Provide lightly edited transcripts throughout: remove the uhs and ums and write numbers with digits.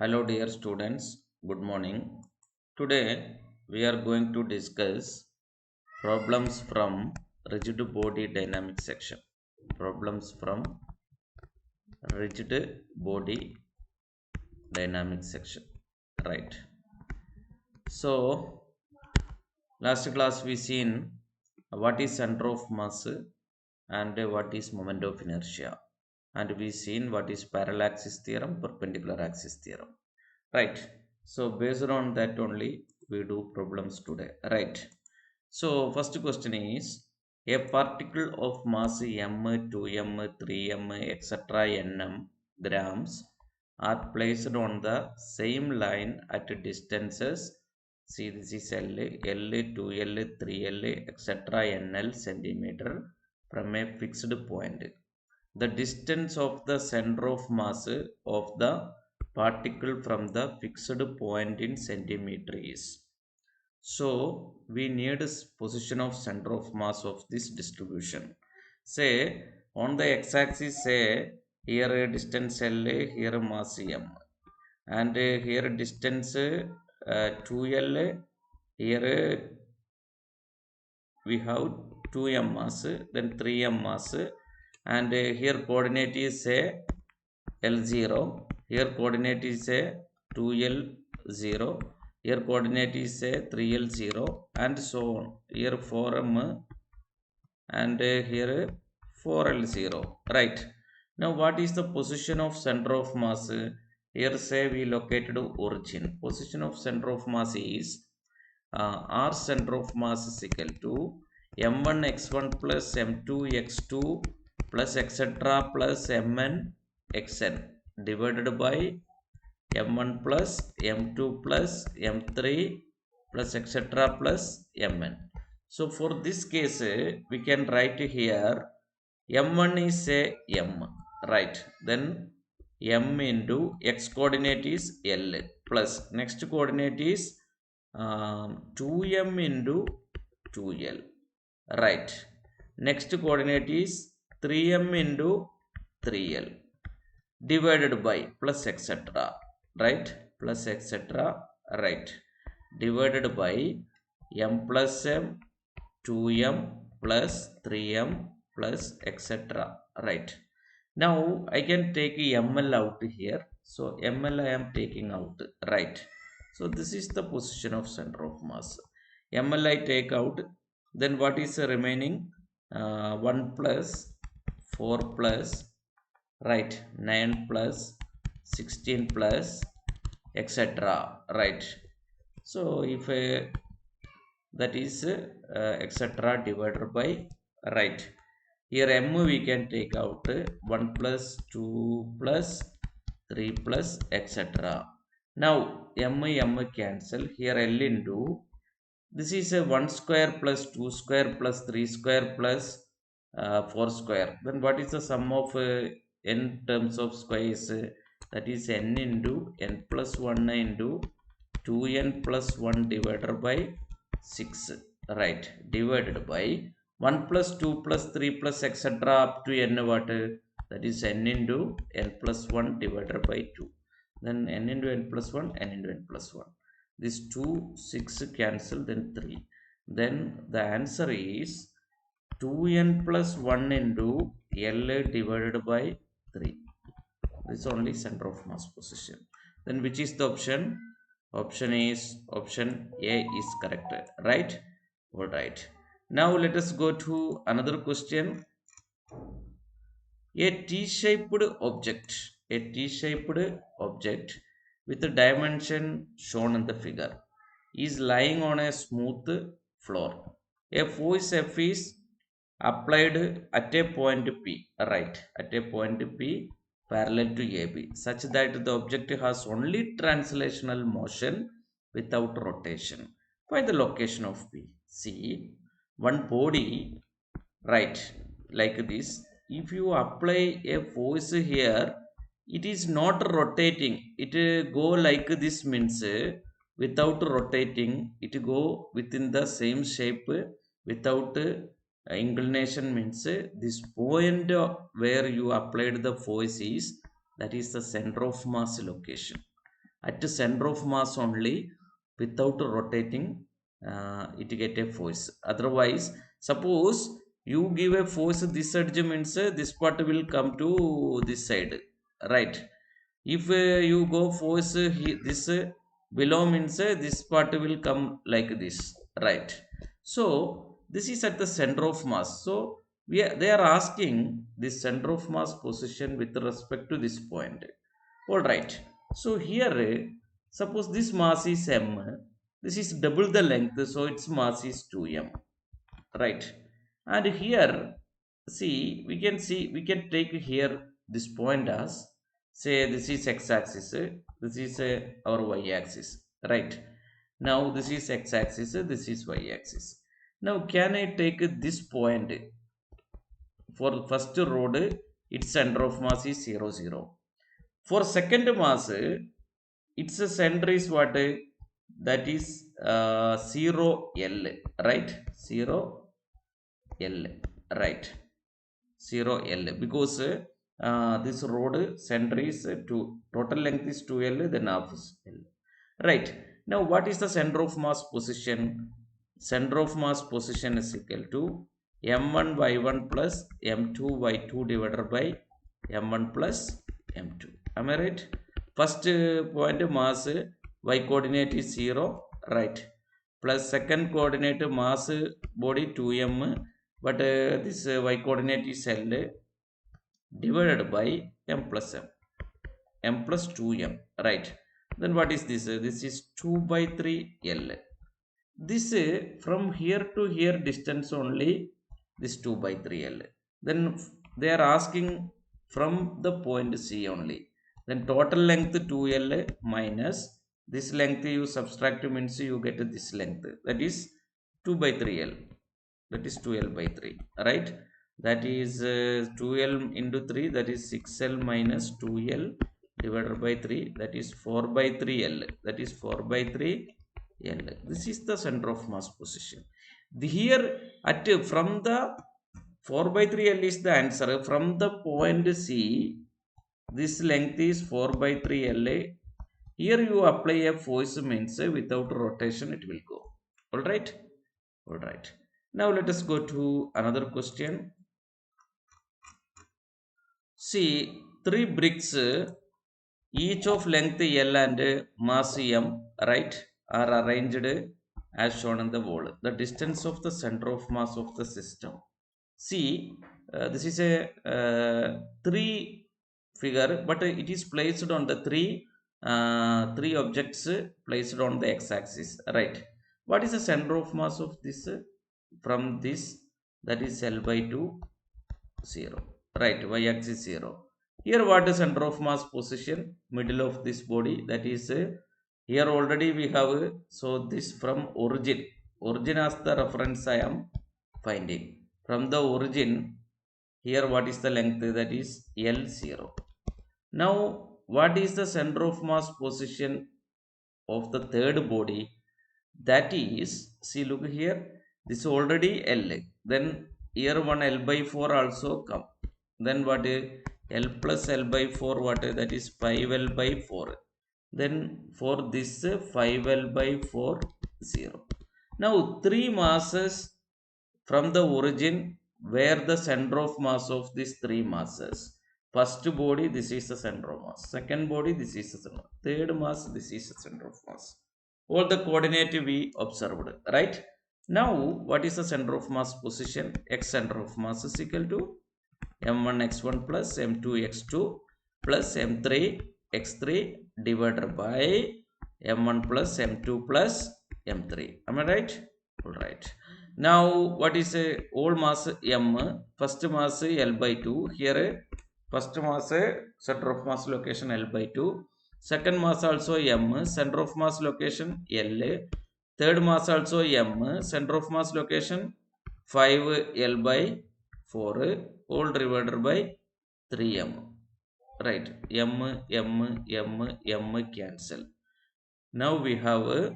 Hello dear students, good morning. Today we are going to discuss problems from rigid body dynamics section. Problems from rigid body dynamics section. Right. So last class we seen what is center of mass and what is moment of inertia. And we seen what is parallel axis theorem, perpendicular axis theorem. Right. So based on that only we do problems today. Right. So first question is a particle of mass m, 2m, 3m, etc. nm grams are placed on the same line at distances. See, this is L, 2L, 3L, etc. nl centimeter from a fixed point. The distance of the center of mass of the particle from the fixed point in centimeter is. So we need a position of center of mass of this distribution. Say on the x-axis, say here a distance L, here a mass m, and here a distance 2L, here we have 2m mass, then 3m mass, and here coordinate is say L0, here coordinate is say 2L0, here coordinate is say 3L0, and so on. Here 4m and here 4L0. Right. Now what is the position of center of mass? Here say we located origin. Position of center of mass is R center of mass is equal to m1 x1 plus m2 x2 plus etc. plus mn xn divided by m1 plus m2 plus m3 plus etc. plus mn. So for this case we can write here m1 is say m, right? Then m into x coordinate is L plus next coordinate is 2m into 2L, right? Next coordinate is 3m into 3L divided by plus etc., right? Plus etc., right? Divided by m plus m, 2m plus 3m plus etc., right? Now I can take ml out here. So ml I am taking out, right? So this is the position of center of mass. ml I take out. Then what is remaining? 1 plus 4 plus, right, 9 plus 16 plus etc., right? So if that is etc. divided by, right, here m we can take out 1 plus 2 plus 3 plus etc. Now m cancel. Here L into, this is a 1 square plus 2 square plus 3 square plus 4 square. Then what is the sum of n terms of squares? That is n into n plus 1 into 2n plus 1 divided by 6, right? Divided by 1 plus 2 plus 3 plus etc. up to n what? That is n into n plus 1 divided by 2. Then n into n plus 1, n into n plus 1. This 2, 6 cancel, then 3. Then the answer is 2n plus 1 into L divided by 3. This is only center of mass position. Then which is the option? Option is option A is correct, right? All right. Now let us go to another question. A T-shaped object, with the dimension shown in the figure is lying on a smooth floor. A force F is applied at a point P, right? At a point P parallel to AB, such that the object has only translational motion without rotation. Find the location of P. See, one body, right, like this. If you apply a force here, it is not rotating. It go like this, means without rotating, it go within the same shape without inclination, means this point where you applied the force is, that is the center of mass location. at the center of mass only, without rotating, it get a force. Otherwise, suppose you give a force this edge, means this part will come to this side, right? If you go force this below, means this part will come like this, right? So this is at the center of mass. So they are asking the center of mass position with respect to this point. All right. So here, suppose this mass is m, this is double the length, so its mass is 2m, right? And here, we can take here this point as, say, this is x-axis, this is our y-axis, right? Now this is x-axis, this is y-axis. Now can I take this point for first road? Its center of mass is 0 0. For second mass, its center is what? That is 0 L, right? 0 L, right? 0 L, because this road center is 2, total length is 2L, then half is L, right? Now what is the center of mass position? Center of mass position is equal to m1 y1 plus m2 y2 divided by m1 plus m2. Am I right? First point mass, y coordinate is 0, right? Plus second coordinate mass body 2m, but this y coordinate is L, divided by m plus m plus 2m, right? Then what is this? This is 2 by 3 L. This from here to here distance only, this 2 by 3 L. Then they are asking from the point C only. Then total length 2L minus this length you subtract, means you get this length, that is 2 by 3L, that is 2L by 3, right? That is 2L into 3, that is 6L minus 2L divided by 3, that is 4 by 3L, that is 4 by 3L. This is the center of mass position. Here at from the 4 by 3L is the answer. From the point C, this length is 4 by 3L. Here you apply a force, means without rotation it will go. All right. All right. Now let us go to another question. See, 3 bricks, each of length L and mass m, right, are arranged as shown in the wall. The distance of the center of mass of the system. See, this is a 3 figure, but it is placed on the 3 objects placed on the x-axis, right? What is the center of mass of this? From this, that is L by 2, 0, right? Y-axis 0. Here what is center of mass position? Middle of this body, that is here already we have, so this from origin as the reference I am finding. From the origin, here what is the length? That is L0. Now what is the center of mass position of the third body? That is, see, look here, this already L, then here one L by 4 also come, then what? L plus L by 4, what? That is 5L by 4. Then for this 5L by 4, 0. Now 3 masses from the origin, where the center of mass of these 3 masses. First body, this is the center of mass. Second body, this is the center. Third mass, this is the center of mass. All the coordinate we observed, right? Now what is the center of mass position? X center of mass is equal to m1 x1 plus m2 x2 plus m3 x3 divided by m1 plus m2 plus m3. Am I right? All right. Now what is a old mass m? First mass L by 2. Here first mass center of mass location L by 2. Second mass also m, center of mass location L. Third mass also m, center of mass location 5L by 4, all divided by 3m, right? M cancel. Now we have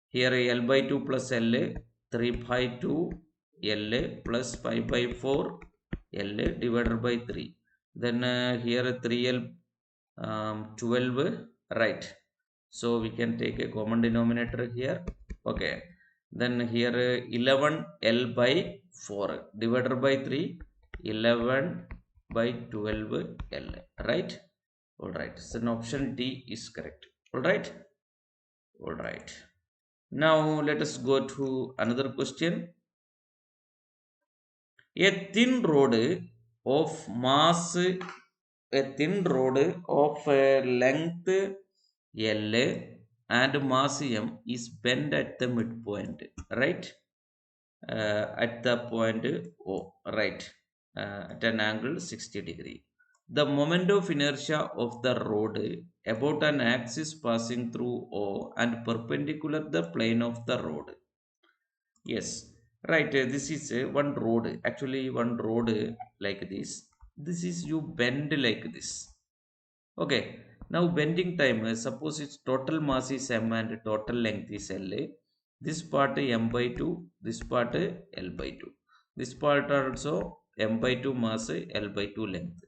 here L by 2 plus L, 3 by 2 L plus 5 by 4 L divided by 3. Then here 3L 12, right? So we can take a common denominator here. Okay, then here 11 L by 4 divided by 3, 11 by 12 L, right? All right, so an option D is correct. All right, all right. Now let us go to another question. A thin rod of mass, a thin rod of length L and mass M is bent at the midpoint, right? At the point O, right? At an angle 60 degree. The moment of inertia of the rod about an axis passing through O and perpendicular the plane of the rod. Yes, right. This is one road. Actually, one road like this. This is you bend like this. Okay. Now bending time. Suppose its total mass is m and total length is L. This part m by 2. This part L by 2. This part also m by 2 mass, L by 2 length.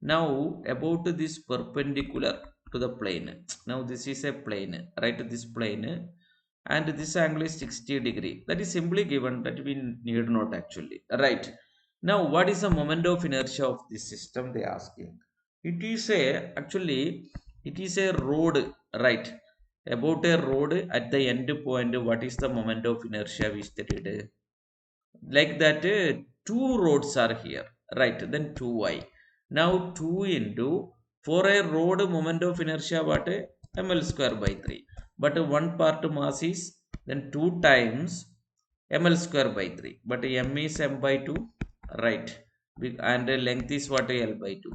Now about this perpendicular to the plane. Now this is a plane. Right. This plane. And this angle is 60 degree. That is simply given, that we need not actually, right? Now what is the moment of inertia of this system, they asking. It is a, actually it is a road, right? About a road at the end point, what is the moment of inertia we studied? Like that, two roads are here, right? Then 2y. Now 2 into, for a road moment of inertia what, ml square by 3, but one part mass is then 2 times ml square by 3, but m is m by 2, right? And length is what, L by 2,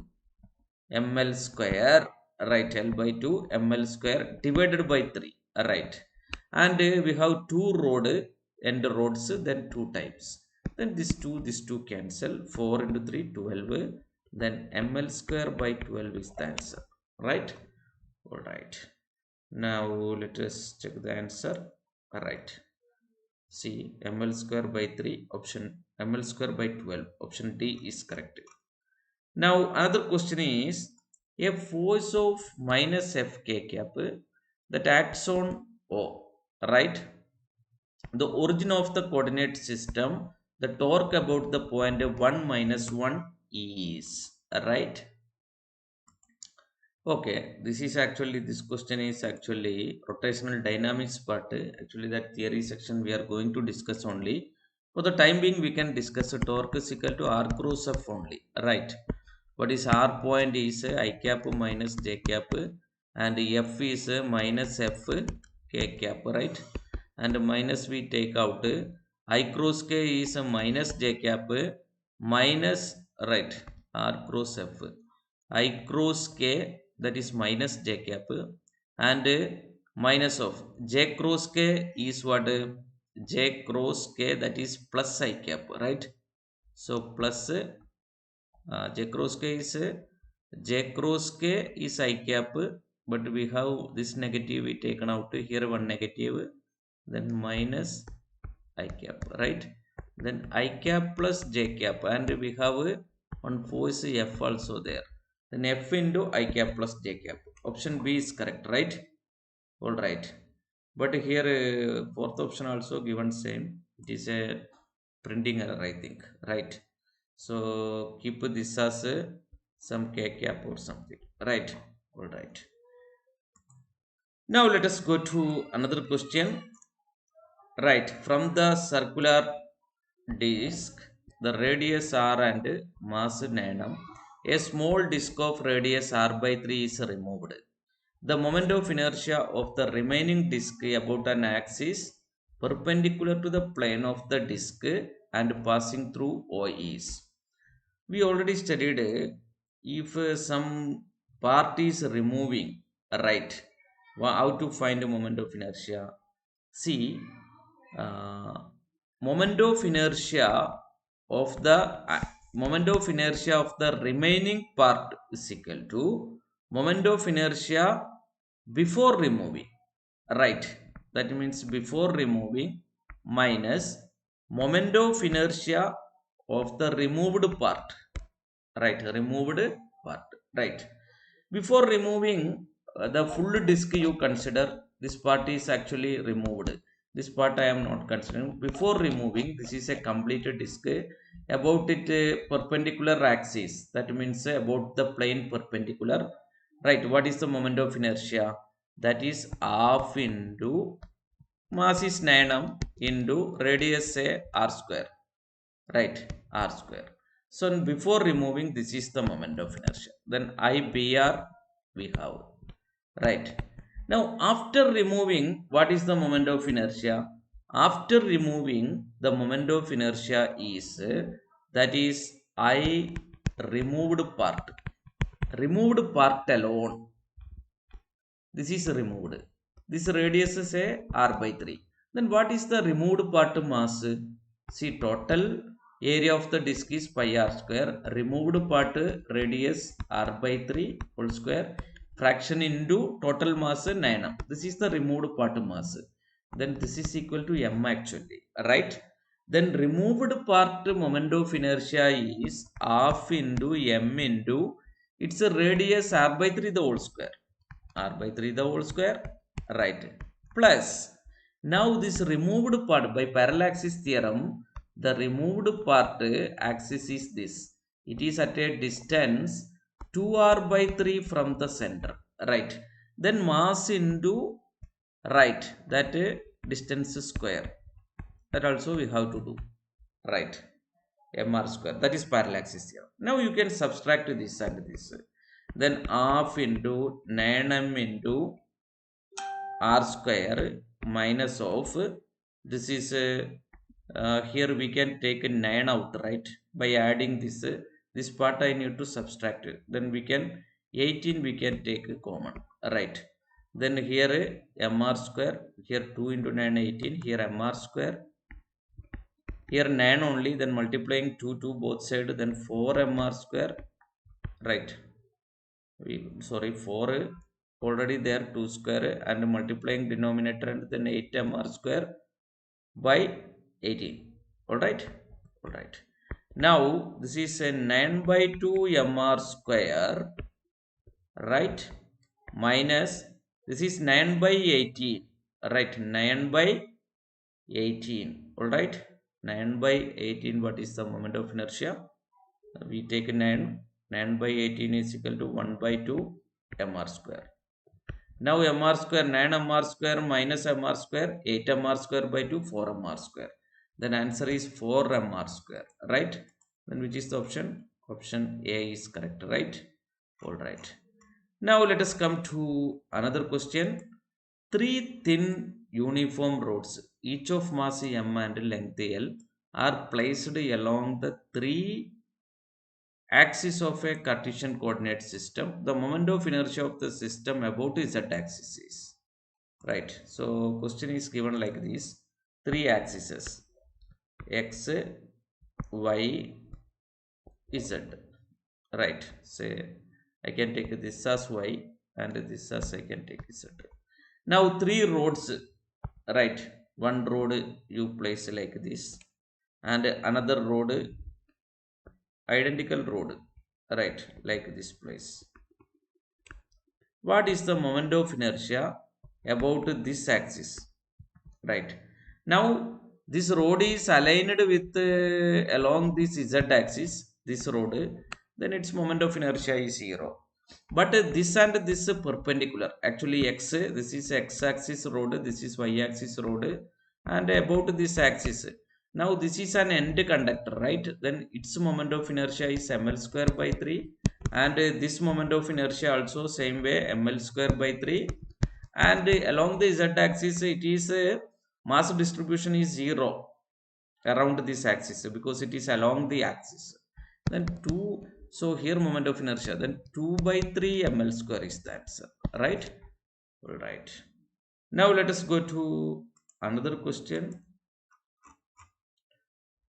ml square, right? L by 2 ml square divided by 3, right? And we have two road end roads, then 2 times, then this 2 cancel, 4 into 3 12, then ml square by 12 is the answer, right? All right, now let us check the answer. All right, see, ml square by 3, option ml square by 12, option D is correct. Now another question is, a force of minus Fk cap that acts on O, right? The origin of the coordinate system, the torque about the point 1 minus 1 is, right? Okay, this is actually, this question is actually rotational dynamics part. Actually that theory section we are going to discuss only. For the time being we can discuss a torque is equal to R cross F only, right? What is R point is I cap minus J cap, and F is minus F K cap, right? And minus we take out, I cross K is minus J cap minus, right, R cross F, I cross K, that is minus J cap, and minus of J cross K is what, J cross K, that is plus I cap, right? So plus J cross K is I cap, but we have this negative we taken out here, one negative, then minus I cap, right? Then I cap plus J cap, and we have one force F also there, then F into I cap plus J cap. Option B is correct, right? All right, but here fourth option also given same, it is a printing error I think, right? So keep this as some K cap or something, right? All right, now let us go to another question. Right, from the circular disc, the radius r and mass nm, a small disc of radius r by 3 is removed. The moment of inertia of the remaining disc about an axis perpendicular to the plane of the disc and passing through O is. We already studied if some part is removing, right? How to find a moment of inertia? See, uh, moment of inertia of the moment of inertia of the remaining part is equal to moment of inertia before removing, right? That means before removing minus moment of inertia of the removed part, right? Removed part, right? Before removing, the full disk you consider. This part is actually removed. This part I am not considering. Before removing, this is a completed disk. About it perpendicular axis, that means about the plane perpendicular, right? What is the moment of inertia? That is half into mass is 9m into radius say r square, right? R square. So before removing, this is the moment of inertia. Then IBR we have, right? Now after removing, what is the moment of inertia? After removing, the moment of inertia is that is I removed part alone. This is removed. This radius is a r by 3. Then what is the removed part mass? See, total area of the disk is pi r square. Removed part radius r by 3 whole square. Fraction into total mass 9m. This is the removed part mass. Then this is equal to m actually, right? Then removed part moment of inertia is half into m into its a radius r by 3 the whole square. R by 3 the whole square, right? Plus, now this removed part by parallaxis theorem, the removed part axis is this. It is at a distance 2r by 3 from the center, right? Then mass into, right, that distance square. That also we have to do, right? Mr square, that is parallaxis theorem. Now you can subtract this and this. Then half into 9m into r square minus of, this is here we can take 9 out, right? By adding this part I need to subtract it. Then we can 18 we can take common, right? Then here mr square, here 2 into 9 18, here mr square, here 9 only, then multiplying 2 both sides, then 4 mr square, right? Sorry, 4 already there, 2 square, and multiplying denominator, and then 8 mr square by 18. All right. Now this is a 9 by 2 mr square, right? Minus this is 9 by 18, right? 9 by 18. All right, 9 by 18. What is the moment of inertia? We take 9 by 18 is equal to 1 by 2 mr square. Now mr square, 9 mr square minus mr square, 8 mr square by 2, 4 mr square. Then answer is 4 mr square, right? Then which is the option? Option A is correct, right? All right. Now let us come to another question. 3 thin uniform rods, each of mass m and length L, are placed along the 3 axis of a Cartesian coordinate system. The moment of inertia of the system about z axis is, right? So question is given like this: 3 axes x, y, z, right? Say I can take this as y and this as I can take z. Now 3 rods, right? One rod you place like this, and another rod, identical rod, right, like this place. What is the moment of inertia about this axis, right? Now this rod is aligned with along this z axis, this rod, then its moment of inertia is 0. But this and this perpendicular, actually x, this is x axis rod, this is y axis rod, and about this axis, now this is an end conductor, right? Then its moment of inertia is ml square by 3, and this moment of inertia also same way ml square by 3, and along the z axis it is mass distribution is 0 around this axis because it is along the axis. Then 2, so here moment of inertia, then 2 by 3 ml square is the answer, right? All right. Now let us go to another question.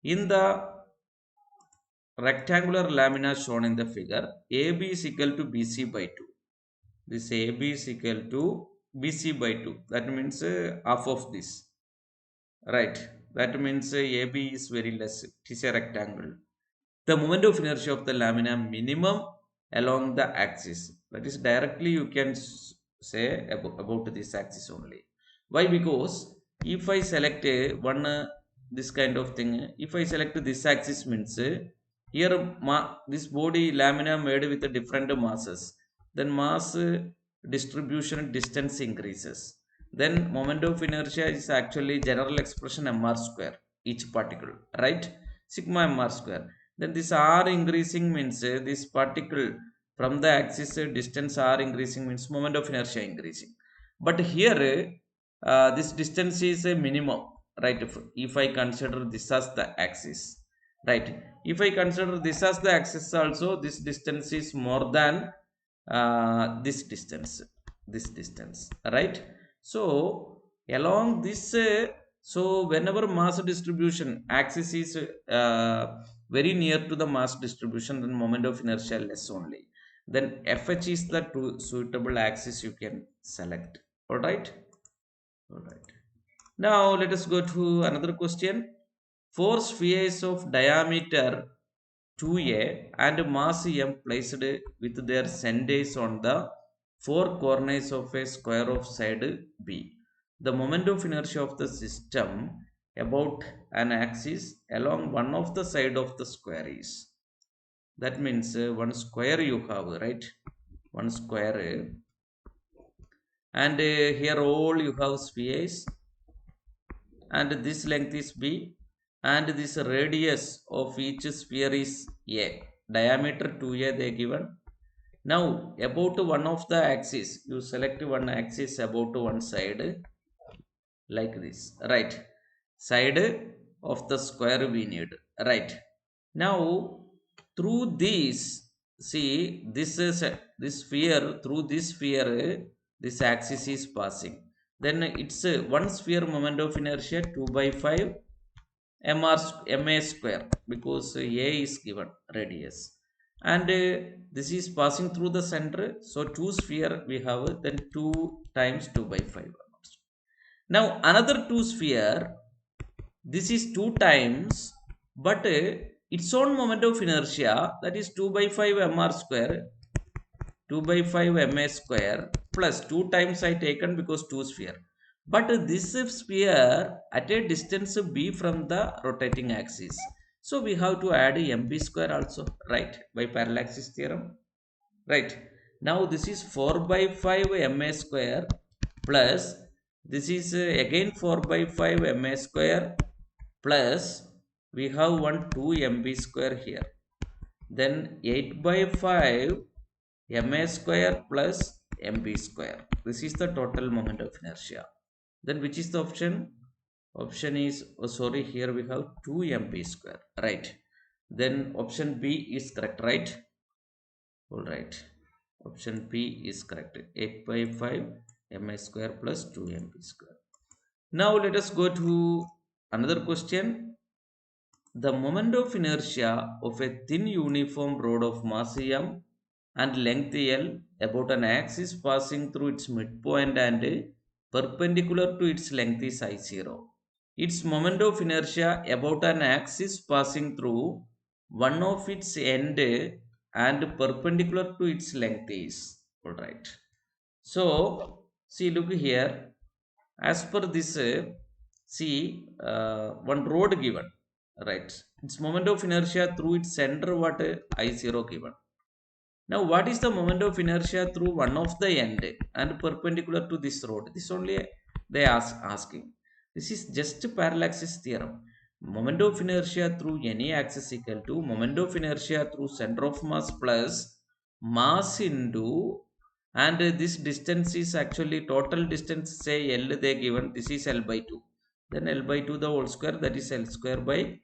In the rectangular lamina shown in the figure, AB is equal to BC by 2. This AB is equal to BC by 2. That means half of this, right? That means AB is very less. It is a rectangle. The moment of inertia of the lamina minimum along the axis. That is directly you can say about this axis only. Why? Because if I select one this kind of thing, if I select this axis means here this body lamina made with different masses, then mass distribution distance increases. Then moment of inertia is actually general expression mr square each particle, right? Sigma mr square. Then this r increasing means this particle from the axis distance r increasing means moment of inertia increasing. But here this distance is a minimum, right? If I consider this as the axis, right? If I consider this as the axis also, this distance is more than this distance, right? So along this so whenever mass distribution axis is very near to the mass distribution, then moment of inertia less only, then fh is the suitable axis you can select. All right, all right. Now let us go to another question. Four spheres of diameter 2a and mass m placed with their centers on the four corners of a square of side b. The moment of inertia of the system about an axis along one of the side of the square is. That means one square you have, right? One square and here all you have spheres and this length is b and this radius of each sphere is a, diameter 2a they given. Now about one of the axis you select one axis about one side like this, right? Side of the square we need, right? Now through this, see this is this sphere, through this sphere this axis is passing, then it's one sphere moment of inertia 2 by 5 ma square because a is given radius and this is passing through the center, so two sphere we have, then 2 times 2 by 5. Now another two sphere, this is 2 times but its own moment of inertia, that is 2 by 5 mr square, 2 by 5 ma square plus 2 times I taken because 2 sphere. But this sphere at a distance b from the rotating axis. So we have to add mb square also, right? By parallaxis theorem, right? Now this is 4 by 5 ma square plus this is again 4 by 5 ma square plus we have one 2 mb square here, then 8 by 5 ma square plus mb square. This is the total moment of inertia. Then which is the option? Option is, oh sorry, here we have 2 mb square, right? Then option b is correct, right? All right, option b is correct, 8 by 5 ma square plus 2 mb square. Now let us go to another question. The moment of inertia of a thin uniform rod of mass m and length L about an axis passing through its midpoint and perpendicular to its length is I0. Its moment of inertia about an axis passing through one of its end and perpendicular to its length is. Alright. So, see, look here. As per this, see, one rod given, right? Its moment of inertia through its center, what I0 given. Now, what is the moment of inertia through one of the end and perpendicular to this rod? This only they asking. This is just parallaxis theorem. Moment of inertia through any axis equal to moment of inertia through center of mass plus mass into, and this distance is actually total distance, say L they given, this is L by 2. Then L by 2 the whole square, that is L square by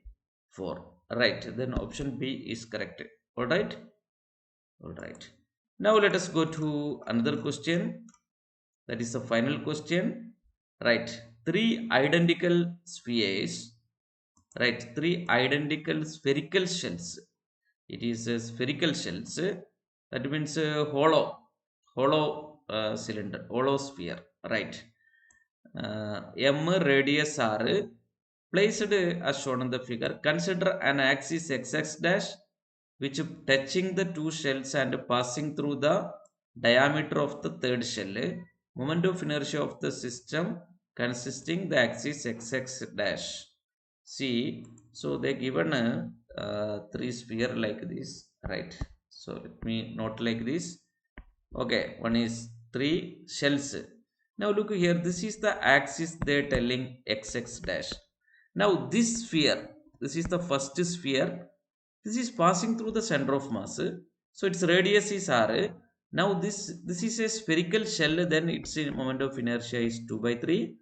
4. Right, then option B is correct. Alright. Alright. Now let us go to another question. That is the final question. Right. Three identical spheres. Right. Three identical spherical shells. It is a spherical shells. That means hollow cylinder, hollow sphere. Right. M radius R placed as shown in the figure. Consider an axis xx dash which touching the two shells and passing through the diameter of the third shell, moment of inertia of the system consisting the axis xx dash. See, so they given three sphere like this, right? So let me note like this. Okay, one is three shells. Now look here, this is the axis they're telling xx dash. Now this sphere, this is the first sphere, this is passing through the center of mass, so its radius is r. Now this is a spherical shell, then its moment of inertia is 2 by 3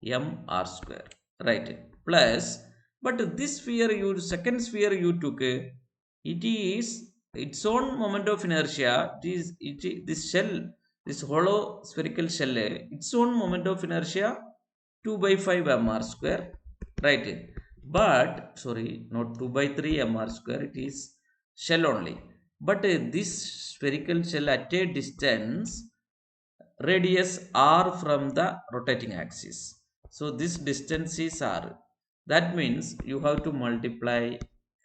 m r square, right? Plus, but this sphere, you second sphere you took, it is its own moment of inertia. This shell, this hollow spherical shell, its own moment of inertia 2 by 5 mr square, right? But sorry, not 2 by 3 mr square, it is shell only. But this spherical shell at a distance radius r from the rotating axis, so this distance is r. That means you have to multiply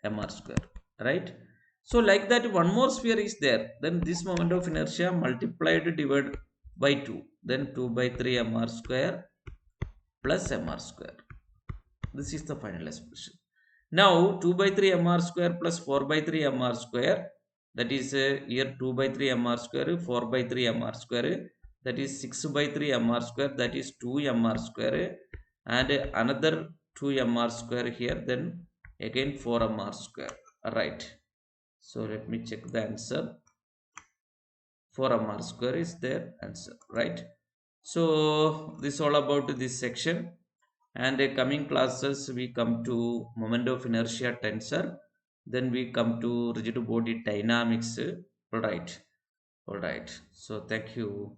mr square, right? So like that, one more sphere is there, then this moment of inertia multiplied divided by 2, then 2 by 3 mr square plus mr square. This is the final expression. Now 2 by 3 mr square plus 4 by 3 mr square, that is here 2 by 3 mr square, 4 by 3 mr square, that is 6 by 3 mr square, that is 2 mr square, and another 2 mr square here, then again 4 mr square, right? So let me check the answer. 4 mr square is their answer, right? So this all about this section, and coming classes we come to moment of inertia tensor, then we come to rigid body dynamics. All right, all right, so thank you.